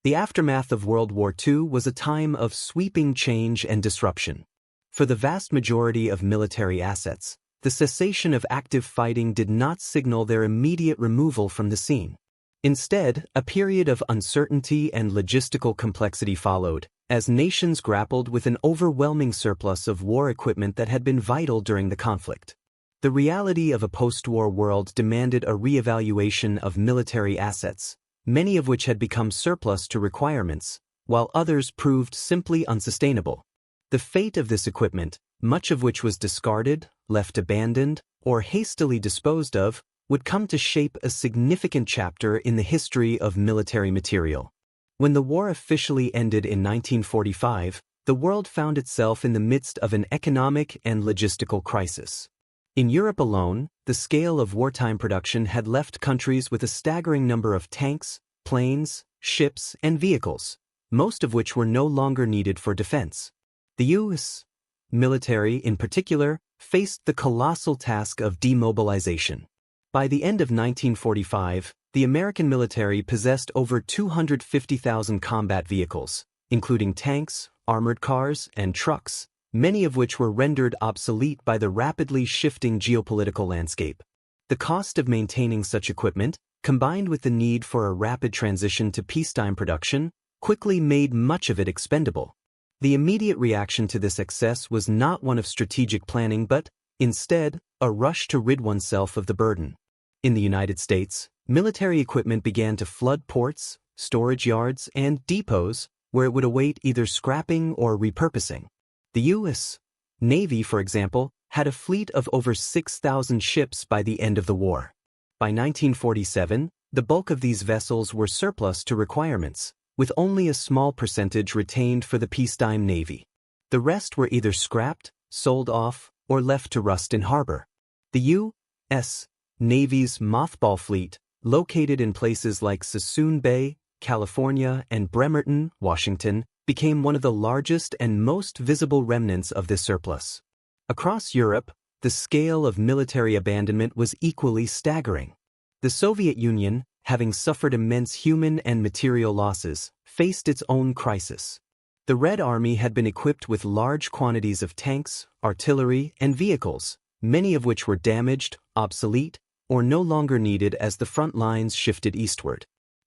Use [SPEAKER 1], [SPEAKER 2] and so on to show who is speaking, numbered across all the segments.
[SPEAKER 1] The aftermath of World War II was a time of sweeping change and disruption. For the vast majority of military assets, the cessation of active fighting did not signal their immediate removal from the scene. Instead, a period of uncertainty and logistical complexity followed, as nations grappled with an overwhelming surplus of war equipment that had been vital during the conflict. The reality of a post-war world demanded a re-evaluation of military assets, many of which had become surplus to requirements, while others proved simply unsustainable. The fate of this equipment, much of which was discarded, left abandoned, or hastily disposed of, would come to shape a significant chapter in the history of military material. When the war officially ended in 1945, the world found itself in the midst of an economic and logistical crisis. In Europe alone, the scale of wartime production had left countries with a staggering number of tanks, planes, ships, and vehicles, most of which were no longer needed for defense. The U.S. military, in particular, faced the colossal task of demobilization. By the end of 1945, the American military possessed over 250,000 combat vehicles, including tanks, armored cars, and trucks, many of which were rendered obsolete by the rapidly shifting geopolitical landscape. The cost of maintaining such equipment, combined with the need for a rapid transition to peacetime production, quickly made much of it expendable. The immediate reaction to this excess was not one of strategic planning but, instead, a rush to rid oneself of the burden. In the United States, military equipment began to flood ports, storage yards, and depots where it would await either scrapping or repurposing. The U.S. Navy, for example, had a fleet of over 6,000 ships by the end of the war. By 1947, the bulk of these vessels were surplus to requirements, with only a small percentage retained for the peacetime Navy. The rest were either scrapped, sold off, or left to rust in harbor. The U.S. Navy's mothball fleet, located in places like Sassoon Bay, California, and Bremerton, Washington, became one of the largest and most visible remnants of this surplus. Across Europe, the scale of military abandonment was equally staggering. The Soviet Union, having suffered immense human and material losses, faced its own crisis. The Red Army had been equipped with large quantities of tanks, artillery, and vehicles, many of which were damaged, obsolete, or no longer needed as the front lines shifted eastward.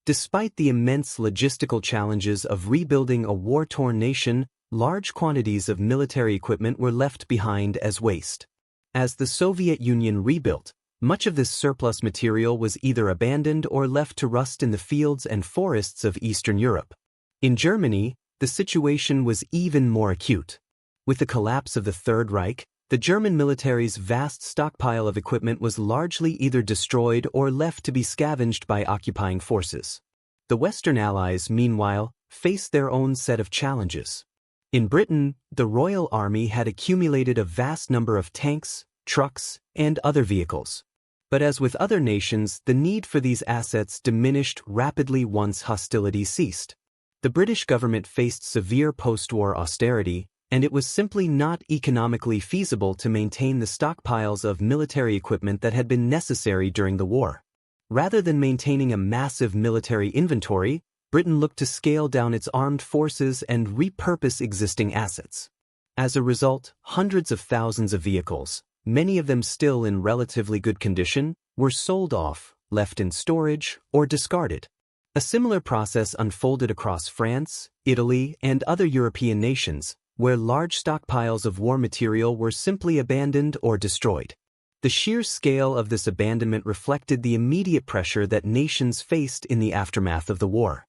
[SPEAKER 1] Despite the immense logistical challenges of rebuilding a war-torn nation, large quantities of military equipment were left behind as waste. As the Soviet Union rebuilt, much of this surplus material was either abandoned or left to rust in the fields and forests of Eastern Europe. In Germany, the situation was even more acute. With the collapse of the Third Reich, the German military's vast stockpile of equipment was largely either destroyed or left to be scavenged by occupying forces. The Western Allies, meanwhile, faced their own set of challenges. In Britain, the Royal Army had accumulated a vast number of tanks, trucks, and other vehicles. But as with other nations, the need for these assets diminished rapidly once hostilities ceased. The British government faced severe post-war austerity, and it was simply not economically feasible to maintain the stockpiles of military equipment that had been necessary during the war. Rather than maintaining a massive military inventory, Britain looked to scale down its armed forces and repurpose existing assets. As a result, hundreds of thousands of vehicles, many of them still in relatively good condition, were sold off, left in storage, or discarded. A similar process unfolded across France, Italy, and other European nations, where large stockpiles of war material were simply abandoned or destroyed. The sheer scale of this abandonment reflected the immediate pressure that nations faced in the aftermath of the war.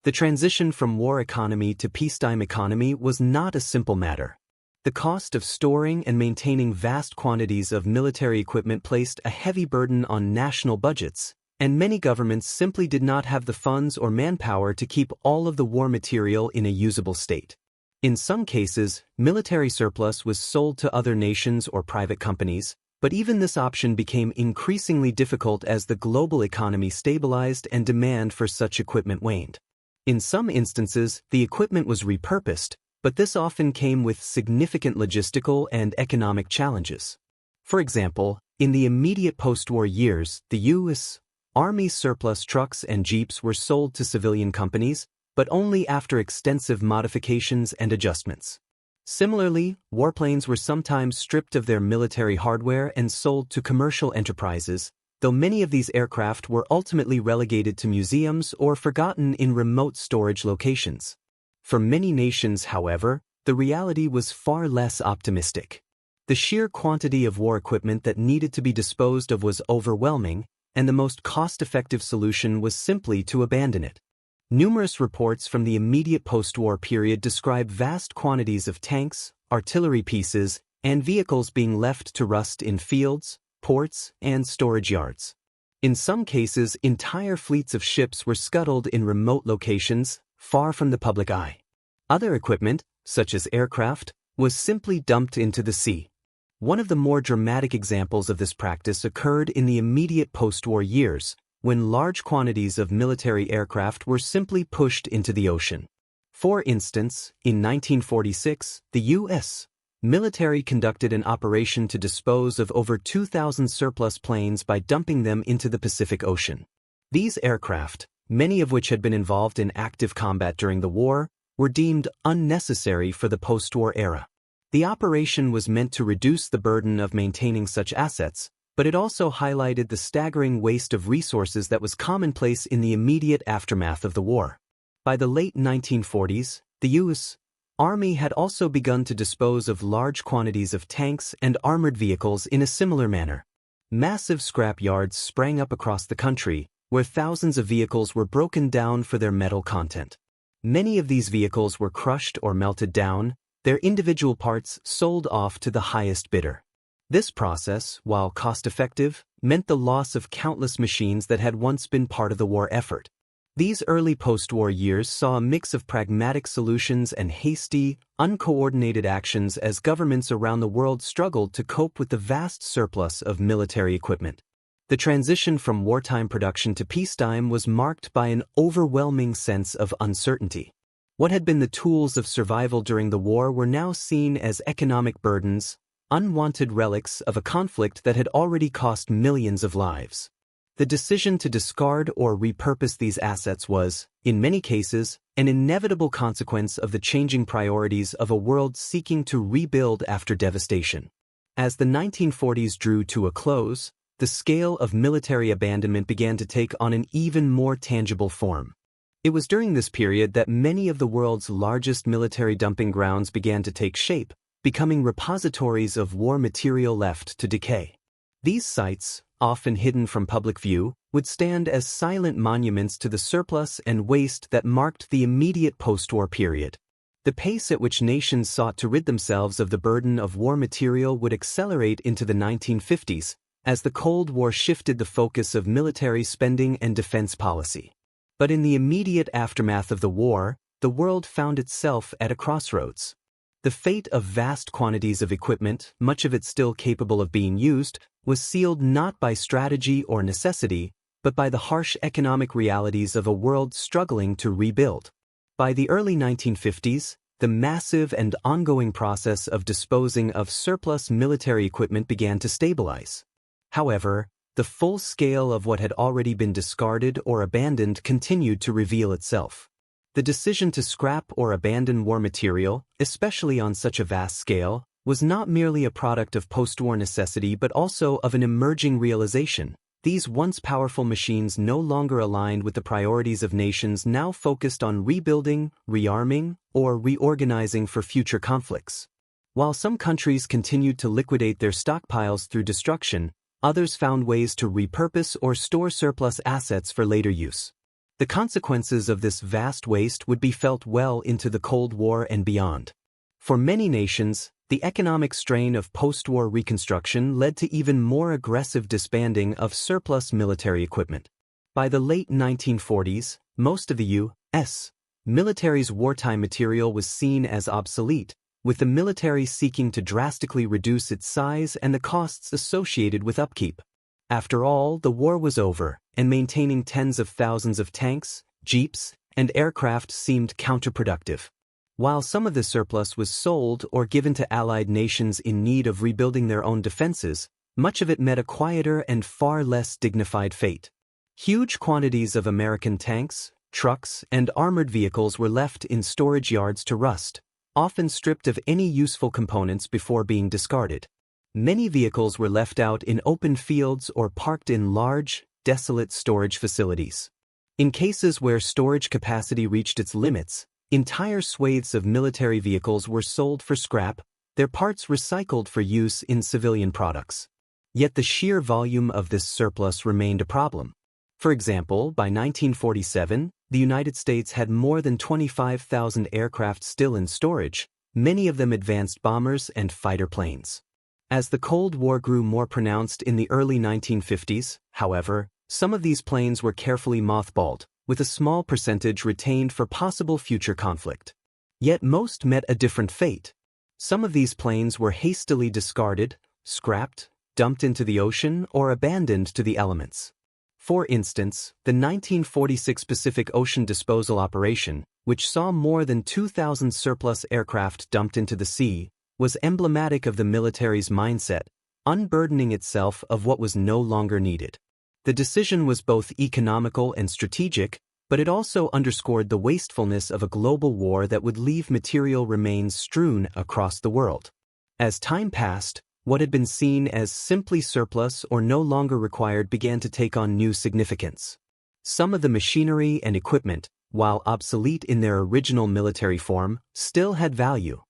[SPEAKER 1] The transition from war economy to peacetime economy was not a simple matter. The cost of storing and maintaining vast quantities of military equipment placed a heavy burden on national budgets, and many governments simply did not have the funds or manpower to keep all of the war material in a usable state. In some cases, military surplus was sold to other nations or private companies, but even this option became increasingly difficult as the global economy stabilized and demand for such equipment waned. In some instances, the equipment was repurposed, but this often came with significant logistical and economic challenges. For example, in the immediate post-war years, the U.S. Army surplus trucks and jeeps were sold to civilian companies, but only after extensive modifications and adjustments. Similarly, warplanes were sometimes stripped of their military hardware and sold to commercial enterprises, though many of these aircraft were ultimately relegated to museums or forgotten in remote storage locations. For many nations, however, the reality was far less optimistic. The sheer quantity of war equipment that needed to be disposed of was overwhelming, and the most cost-effective solution was simply to abandon it. Numerous reports from the immediate post-war period describe vast quantities of tanks, artillery pieces, and vehicles being left to rust in fields, ports, and storage yards. In some cases, entire fleets of ships were scuttled in remote locations, far from the public eye. Other equipment, such as aircraft, was simply dumped into the sea. One of the more dramatic examples of this practice occurred in the immediate post-war years, when large quantities of military aircraft were simply pushed into the ocean. For instance, in 1946, the U.S. military conducted an operation to dispose of over 2,000 surplus planes by dumping them into the Pacific Ocean. These aircraft, many of which had been involved in active combat during the war, were deemed unnecessary for the post-war era. The operation was meant to reduce the burden of maintaining such assets, but it also highlighted the staggering waste of resources that was commonplace in the immediate aftermath of the war. By the late 1940s, the U.S. Army had also begun to dispose of large quantities of tanks and armored vehicles in a similar manner. Massive scrap yards sprang up across the country, where thousands of vehicles were broken down for their metal content. Many of these vehicles were crushed or melted down, their individual parts sold off to the highest bidder. This process, while cost-effective, meant the loss of countless machines that had once been part of the war effort. These early post-war years saw a mix of pragmatic solutions and hasty, uncoordinated actions as governments around the world struggled to cope with the vast surplus of military equipment. The transition from wartime production to peacetime was marked by an overwhelming sense of uncertainty. What had been the tools of survival during the war were now seen as economic burdens, unwanted relics of a conflict that had already cost millions of lives. The decision to discard or repurpose these assets was, in many cases, an inevitable consequence of the changing priorities of a world seeking to rebuild after devastation. As the 1940s drew to a close, the scale of military abandonment began to take on an even more tangible form. It was during this period that many of the world's largest military dumping grounds began to take shape, becoming repositories of war material left to decay. These sites, often hidden from public view, would stand as silent monuments to the surplus and waste that marked the immediate post-war period. The pace at which nations sought to rid themselves of the burden of war material would accelerate into the 1950s, as the Cold War shifted the focus of military spending and defense policy. But in the immediate aftermath of the war, the world found itself at a crossroads. The fate of vast quantities of equipment, much of it still capable of being used, was sealed not by strategy or necessity, but by the harsh economic realities of a world struggling to rebuild. By the early 1950s, the massive and ongoing process of disposing of surplus military equipment began to stabilize. However, the full scale of what had already been discarded or abandoned continued to reveal itself. The decision to scrap or abandon war material, especially on such a vast scale, was not merely a product of post-war necessity but also of an emerging realization. These once powerful machines no longer aligned with the priorities of nations now focused on rebuilding, rearming, or reorganizing for future conflicts. While some countries continued to liquidate their stockpiles through destruction, others found ways to repurpose or store surplus assets for later use. The consequences of this vast waste would be felt well into the Cold War and beyond. For many nations, the economic strain of post-war reconstruction led to even more aggressive disbanding of surplus military equipment. By the late 1940s, most of the U.S. military's wartime material was seen as obsolete, with the military seeking to drastically reduce its size and the costs associated with upkeep. After all, the war was over, and maintaining tens of thousands of tanks, jeeps, and aircraft seemed counterproductive. While some of the surplus was sold or given to allied nations in need of rebuilding their own defenses, much of it met a quieter and far less dignified fate. Huge quantities of American tanks, trucks, and armored vehicles were left in storage yards to rust, often stripped of any useful components before being discarded. Many vehicles were left out in open fields or parked in large, desolate storage facilities. In cases where storage capacity reached its limits, entire swathes of military vehicles were sold for scrap, their parts recycled for use in civilian products. Yet the sheer volume of this surplus remained a problem. For example, by 1947, the United States had more than 25,000 aircraft still in storage, many of them advanced bombers and fighter planes. As the Cold War grew more pronounced in the early 1950s, however, some of these planes were carefully mothballed, with a small percentage retained for possible future conflict. Yet most met a different fate. Some of these planes were hastily discarded, scrapped, dumped into the ocean, or abandoned to the elements. For instance, the 1946 Pacific Ocean disposal operation, which saw more than 2,000 surplus aircraft dumped into the sea, was emblematic of the military's mindset, unburdening itself of what was no longer needed. The decision was both economical and strategic, but it also underscored the wastefulness of a global war that would leave material remains strewn across the world. As time passed, what had been seen as simply surplus or no longer required began to take on new significance. Some of the machinery and equipment, while obsolete in their original military form, still had value.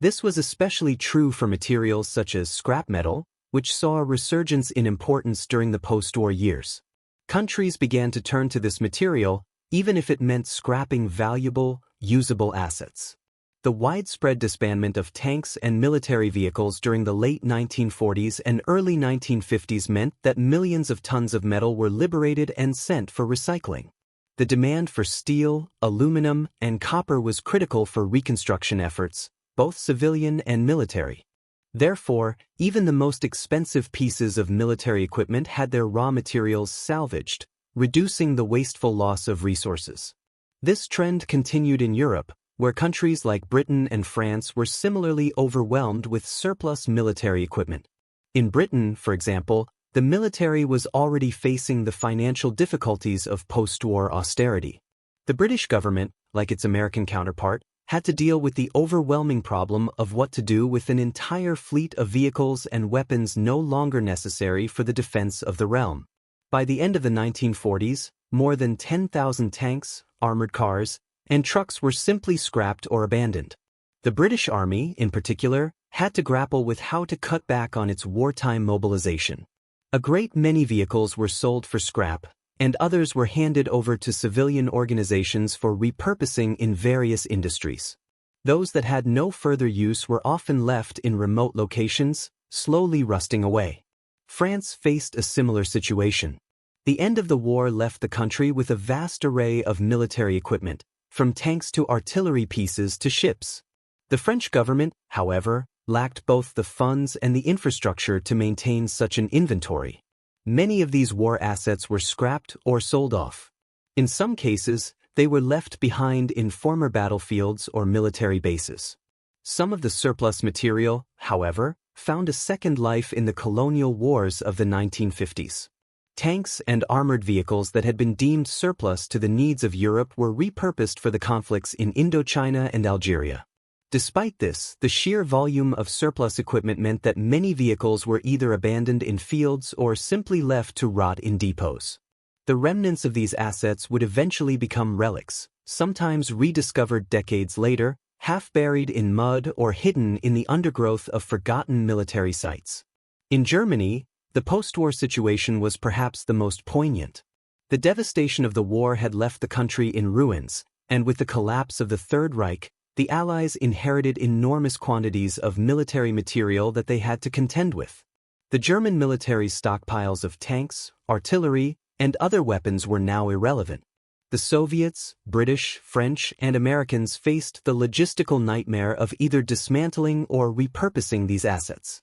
[SPEAKER 1] This was especially true for materials such as scrap metal, which saw a resurgence in importance during the post-war years. Countries began to turn to this material, even if it meant scrapping valuable, usable assets. The widespread disbandment of tanks and military vehicles during the late 1940s and early 1950s meant that millions of tons of metal were liberated and sent for recycling. The demand for steel, aluminum, and copper was critical for reconstruction efforts, both civilian and military. Therefore, even the most expensive pieces of military equipment had their raw materials salvaged, reducing the wasteful loss of resources. This trend continued in Europe, where countries like Britain and France were similarly overwhelmed with surplus military equipment. In Britain, for example, the military was already facing the financial difficulties of post-war austerity. The British government, like its American counterpart, had to deal with the overwhelming problem of what to do with an entire fleet of vehicles and weapons no longer necessary for the defense of the realm. By the end of the 1940s, more than 10,000 tanks, armored cars, and trucks were simply scrapped or abandoned. The British Army, in particular, had to grapple with how to cut back on its wartime mobilization. A great many vehicles were sold for scrap, and others were handed over to civilian organizations for repurposing in various industries. Those that had no further use were often left in remote locations, slowly rusting away. France faced a similar situation. The end of the war left the country with a vast array of military equipment, from tanks to artillery pieces to ships. The French government, however, lacked both the funds and the infrastructure to maintain such an inventory. Many of these war assets were scrapped or sold off. In some cases, they were left behind in former battlefields or military bases. Some of the surplus material, however, found a second life in the colonial wars of the 1950s. Tanks and armored vehicles that had been deemed surplus to the needs of Europe were repurposed for the conflicts in Indochina and Algeria. Despite this, the sheer volume of surplus equipment meant that many vehicles were either abandoned in fields or simply left to rot in depots. The remnants of these assets would eventually become relics, sometimes rediscovered decades later, half buried in mud or hidden in the undergrowth of forgotten military sites. In Germany, the post-war situation was perhaps the most poignant. The devastation of the war had left the country in ruins, and with the collapse of the Third Reich, the Allies inherited enormous quantities of military material that they had to contend with. The German military's stockpiles of tanks, artillery, and other weapons were now irrelevant. The Soviets, British, French, and Americans faced the logistical nightmare of either dismantling or repurposing these assets.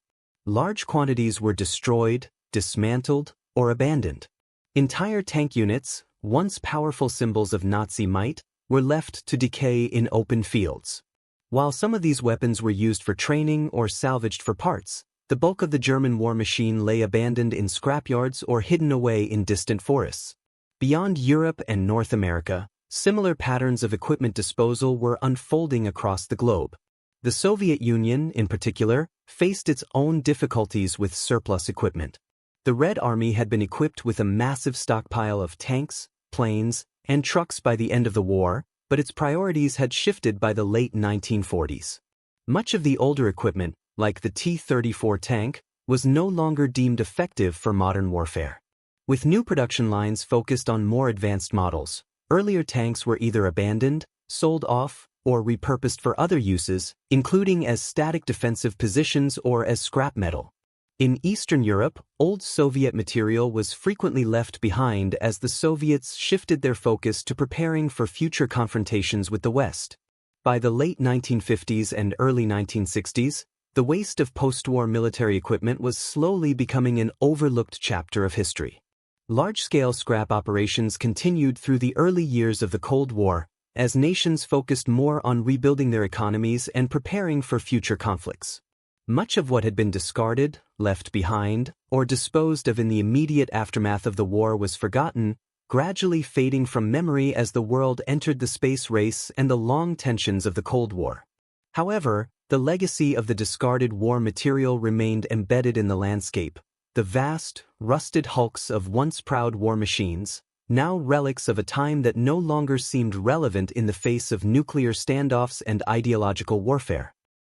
[SPEAKER 1] Large quantities were destroyed, dismantled, or abandoned. Entire tank units, once powerful symbols of Nazi might, were left to decay in open fields. While some of these weapons were used for training or salvaged for parts, the bulk of the German war machine lay abandoned in scrapyards or hidden away in distant forests. Beyond Europe and North America, similar patterns of equipment disposal were unfolding across the globe. The Soviet Union, in particular, faced its own difficulties with surplus equipment. The Red Army had been equipped with a massive stockpile of tanks, planes, and trucks by the end of the war, but its priorities had shifted by the late 1940s. Much of the older equipment, like the T-34 tank, was no longer deemed effective for modern warfare. With new production lines focused on more advanced models, earlier tanks were either abandoned, sold off, or repurposed for other uses, including as static defensive positions or as scrap metal. In Eastern Europe, old Soviet material was frequently left behind as the Soviets shifted their focus to preparing for future confrontations with the West. By the late 1950s and early 1960s, the waste of post-war military equipment was slowly becoming an overlooked chapter of history. Large-scale scrap operations continued through the early years of the Cold War, as nations focused more on rebuilding their economies and preparing for future conflicts. Much of what had been discarded, left behind, or disposed of in the immediate aftermath of the war was forgotten, gradually fading from memory as the world entered the space race and the long tensions of the Cold War. However, the legacy of the discarded war material remained embedded in the landscape. The vast, rusted hulks of once proud war machines, now relics of a time that no longer seemed relevant in the face of nuclear standoffs and ideological warfare.